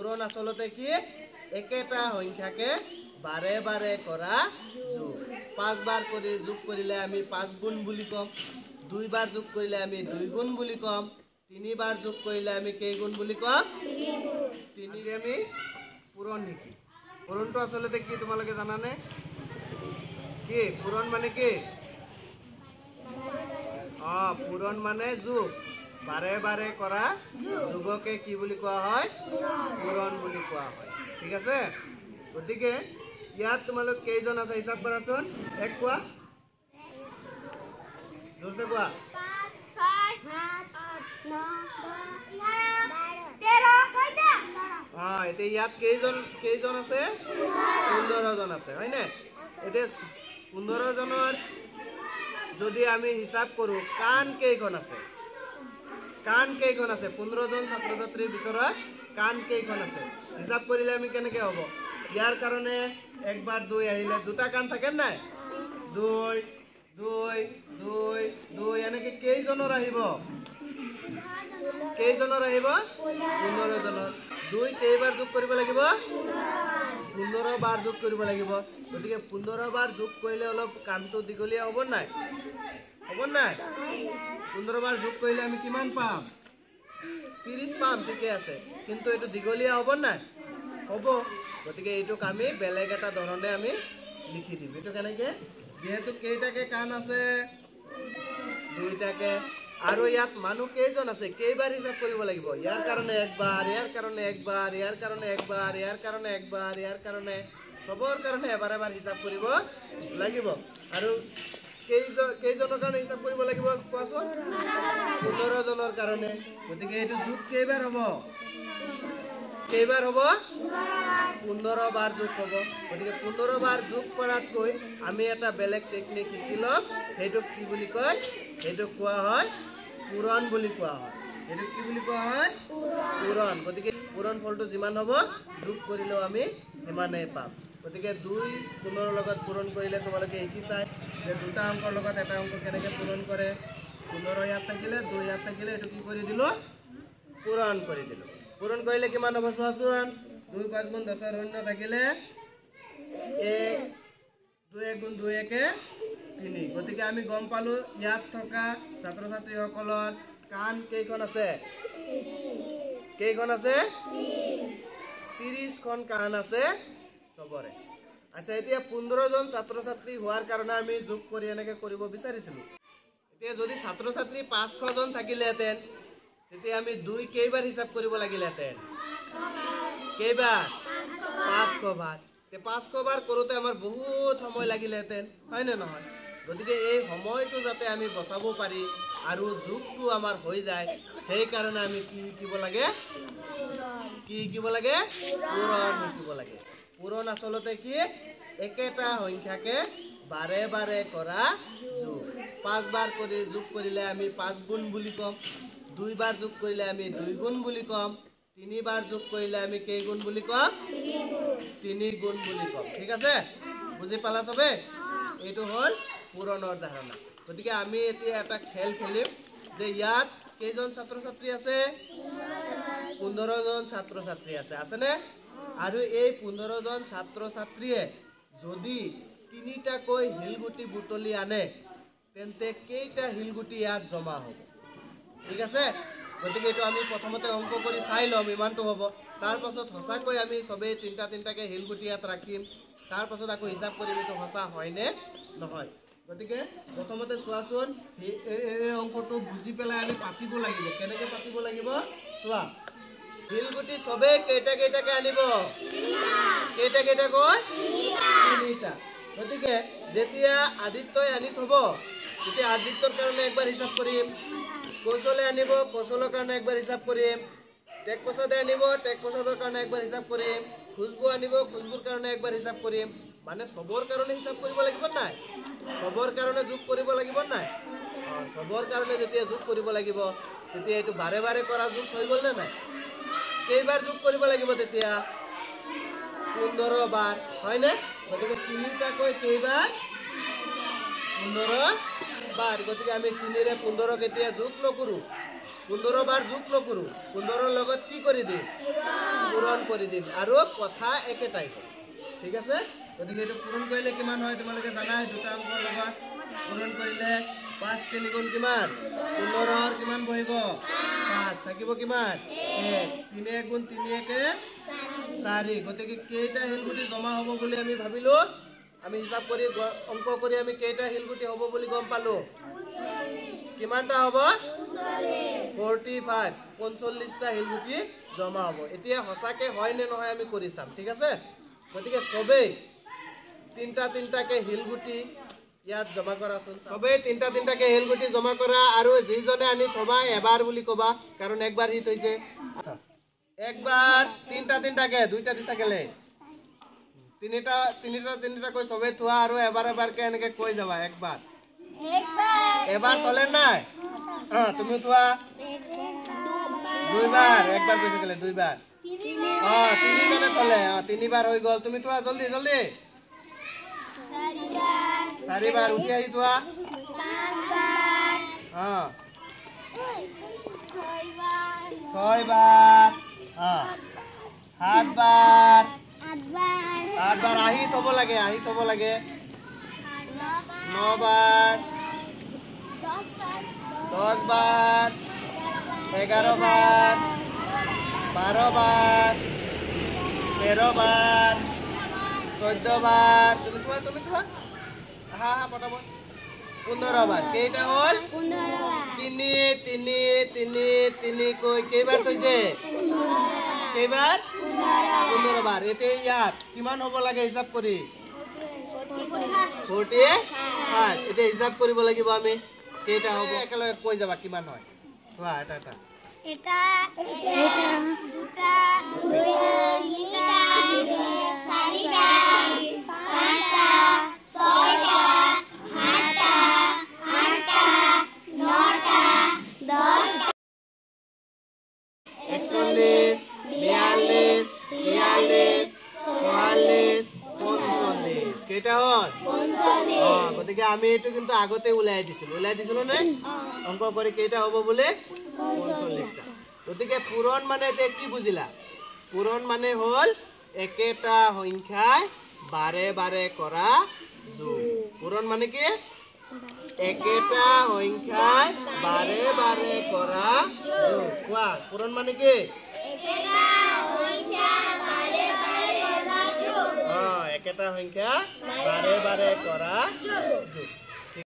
পূরণ আসলতে কি একেটা সংখ্যাকে বারে বারে করা যোগ 5 বার করে যোগ করিলে আমি 5 গুণ বুলি কম 2 বার যোগ করিলে আমি 2 গুণ বুলি কম 3 বার যোগ করিলে আমি কেই গুণ বুলি কম 3 কে আমি পূরণ লিখি পূরণটো আসলতে কি তোমালোকে জানানে কি পূরণ মানে কি পূরণ মানে যোগ বারে বারে করা যোগকে কি বুলি কোৱা হয় পূৰণ বুলি কোৱা হয় ঠিক আছে গতিকে ইয়াত তোমালোক কেইজন আছে হিসাব কৰাচোন এক কোৱা জোৰছে কোৱা 5 6 7 8 9 10 11 12 13 ইয়াত কেইজন আছে 15 জন আছে হয় না এতে 15 জনৰ যদি আমি হিসাব কৰো কান কেইখন আছে 15 জন ছাত্ৰ ছাত্ৰীৰ ভিতৰত কান কেইখন আছে হিসাব কৰিলে আমি কেনেকৈ হ'ব ইয়াৰ কাৰণে একবাৰ 2 আহিলে দুটা কান থাকে নাই 2 2 2 2 এনেকৈ কেইজনৰ আহিব 15 জনৰ 2 কেইবাৰ যোগ কৰিব লাগিব 15 বাৰ যোগ কৰিব লাগিব গতিকে 15 বাৰ যোগ কৰিলে অলপ কামটো দীঘলীয়া হ'ব নাই 15 বাৰ যোগ কৰিলে আমি কিমান পাম 30 পাম ঠিকে আছে কিন্তু এটো দীঘলীয়া হ'ব নাই হ'ব গতিকে এইটোক আমি বেলেগ এটা ধৰণে আমি লিখি দিম এটো কেনেকে যেহেতু কেইটাকে কাণ আছে দুইটাকে আৰু ইয়াত মানুহ কেইজন আছে কেইবাৰ হিসাব কৰিব লাগিব ইয়াৰ কাৰণে একবাৰ ইয়াৰ কাৰণে একবাৰ ইয়াৰ কাৰণে একবাৰ ইয়াৰ কাৰণে একবাৰ ইয়াৰ কাৰণে সবৰ কাৰণে এবাৰ এবাৰ হিসাব কৰিব লাগিব আৰু কেইজনৰ কাৰণে হিসাব কৰিব লাগিব কোৱাচোন 15 জনৰ কাৰণে গতিকে এইটো যোগ কেইবাৰ হ'ব 15 বাৰ যোগ হ'ব গতিকে 15 বাৰ যোগ কৰাতকৈ আমি এটা বেলেগ টেকনিক শিকিলম সেইটো কি বুলি কয় সেইটো কোৱা হয় পূৰণ বুলি কোৱা হয় সেইটো কি বুলি কোৱা হয় পূৰণ গতিকে পূৰণ ফলটো যিমান হ'ব যোগ কৰিলেও আমি সিমানেই পাম গতিকে 2 15 লগত পূৰণ কৰিলে তোমালোকে কি চাই যে দুটা অংকৰ লগত এটা অংক কেনেকৈ পূৰণ কৰে 15 ইয়াত থাকিলে 2 ইয়াত থাকিলে এটো কি কৰি দিলো পূৰণ কৰি দিলো পূৰণ কৰিলে কিমান হ'ব চোৱাচোন 2 5 গুণ 10 শূন্য থাকিলে 1 2 1 গুণ 2 1 3 গতিকে আমি গম পালো ইয়াত থকা ছাত্ৰ ছাত্ৰীসকলৰ কাণ কেইখন আছে 30 খন কাণ আছে সবৰে আচ্ছা এতিয়া 15 জন ছাত্ৰ ছাত্ৰী হোৱাৰ কাৰণে আমি যোগ কৰি এনেকৈ কৰিব বিচাৰিছিলো এতিয়া যদি ছাত্ৰ ছাত্ৰী 500 জন থাকিলেহেঁতেন তেতিয়া আমি 2 কেইবাৰ হিসাব কৰিব লাগিলেহেঁতেন কেইবাৰ 500 বাৰ তে 500 বাৰ কৰোতে আমাৰ বহুত সময় লাগিলেহেঁতেন হয় নে নহয় গতিকে এই সময়টো যাতে আমি বচাব পাৰি আৰু যোগটো আমাৰ হৈ যায় সেই কাৰণে আমি কি শিকিব লাগে পূৰণ শিকিব লাগে পূৰণ আসলতে কি একেটা সংখ্যাকে বাৰে বাৰে কৰা যোগ 5 বাৰ কৰি যোগ কৰিলে আমি 5 গুণ বুলি কম 2 বাৰ যোগ কৰিলে আমি 2 গুণ বুলি কম 3 বাৰ যোগ কৰিলে আমি কেই গুণ বুলি কম 3 গুণ বুলি কম ঠিক আছে বুজি পালা সবে এইটো হল পূৰণৰ ধাৰণা গতিকে আমি এতিয়া এটা খেল খেলিম যে ইয়াত কেইজন ছাত্ৰ ছাত্ৰী আছে 15 জন ছাত্ৰ ছাত্ৰী আছে নে আৰু এই 15 জন ছাত্ৰ ছাত্ৰীয়ে যদি 3টা কৈ হিলগুটি বুটলি আনে তেন্তে কেইটা হিলগুটি ইয়াত জমা হ'ব ঠিক আছে গতিকে এটো আমি প্ৰথমতে অংক কৰি চাই লম ইমানটো হ'ব তাৰ পাছত হসাকৈ আমি সবে 3টাকে হিলগুটি ইয়াত ৰাখিম তাৰ পাছত আকৌ হিসাব কৰিম এটো হসা হয় নে নহয় গতিকে প্ৰথমতে চোৱাচোন এই অংকটো বুজি পেলাই আমি পাতিব লাগিব কেনেকৈ পাতিব লাগিব চোৱা হিলগুটি সবে কেইটাকে আনিব কেইটা কৈ 3টা গতিকে যেতিয়া আদিত্যই আনি থব তেতিয়া আদিত্যৰ কাৰণে একবাৰ হিসাব কৰিম কৌশলে আনিব কৌশলৰ কাৰণে একবাৰ হিসাব কৰিম টেক প্ৰসাদে আনিব টেক প্ৰসাদৰ কাৰণে একবাৰ হিসাব কৰিম খুশবু আনিব খুশবুৰ কাৰণে একবাৰ হিসাব কৰিম মানে সবৰ কাৰণে হিসাব কৰিব লাগিব নাই সবৰ কাৰণে যোগ কৰিব লাগিব নাই সবৰ কাৰণে যেতিয়া যোগ কৰিব লাগিব তেতিয়া এটো বাৰে বাৰে কৰা যোগ হৈ গল না নাই কেইবাৰ যোগ কৰিব লাগিব তেতিয়া 15 বাৰ হয় না গতিকে 3টা কৈ কেইবাৰ 15 বাৰ গতিকে আমি 3 ৰে 15 কেতিয়া যোগ নকৰো 15 বাৰ যোগ নকৰো 15 লগত কি কৰি দিম পূৰণ কৰি দিম আৰু কথা একেটাই ঠিক আছে গতিকে এইটো পূৰণ কৰিলে কিমান হয় তোমালোকে জানাই দুটা অংক ল'বা পূৰণ কৰিলে 5 3 গুণ কিমান 15 কিমান বহিব 5 থাকিব কিমান 1 3 গুণ 3 একে 4 গতিকে কেইটা হিলগুটি জমা হ'ব বুলি আমি ভাবিলো আমি হিসাব কৰি অংক কৰি আমি কেইটা হিলগুটি হ'ব বুলি গম পালো কিমানটা হ'ব 45 45টা হিলগুটি জমা হ'ব এতিয়া হসাকে হয় নে নহয় আমি কৰি চাম ঠিক আছে গতিকে সবেই তিনটাকে হিলগুটি ইয়াত জমা কৰাচোন সবেই তিনটাকে হিলগুটি জমা কৰা আৰু যিজনে আনি থবা এবাৰ বুলি কবা কাৰণ একবাৰ হিট হৈছে একবাৰ তিনটাকে দুইটা দিছা কেলে তিনিটা কৈ সবে থোৱা আৰু এবাৰকে এনেকে কৈ যাবা একবাৰ এবাৰ তলে নাই তুমি থোৱা দুইবাৰ একবাৰ কৈছে কেলে দুইবাৰ তিনিজনে তলে তিনিবাৰ হৈ গল তুমি থোৱা জলদি জলদি চাৰিবাৰ উঠি আহি থোৱা ছয়বাৰ সাতবাৰ আঠবাৰ আহি থব লাগে 9বাৰ 10বাৰ 11বাৰ 12বাৰ 13বাৰ 14বাৰ তুমি থোৱা পটাপট 15বাৰ কেইটা হল 3 কৈ কেইবাৰ থৈছে কেইবাৰ 15বাৰ এতিয়া ইয়াত কিমান হ'ব লাগে হিসাব কৰি 45 এতিয়া হিসাব কৰিব লাগিব আমি কেইটা হ'ব একেলগে কৈ যাবা কিমান হয় চোৱা এটা দুটা তিনিটা চাৰিটা পাঁচটা ছয়টা সাতটা আঠটা নটা 10 41 42 43 44 45 কেইটা হল 45 গতিকে আমি এটো কিন্তু আগতে উলাই দিছিলো নে অংক কৰি কেইটা হ'ব বলে 45টা গতিকে পূৰণ মানে তে কি বুজিলা পূৰণ মানে হল একেটা সংখ্যায় বাৰে বাৰে কৰা যোগ পূৰণ মানে কি একেটা সংখ্যায় বাৰে বাৰে কৰা যোগ কোৱা পূৰণ মানে কি একেটা সংখ্যা বাৰে বাৰে কৰা যোগ একেটা সংখ্যা বাৰে বাৰে কৰা যোগ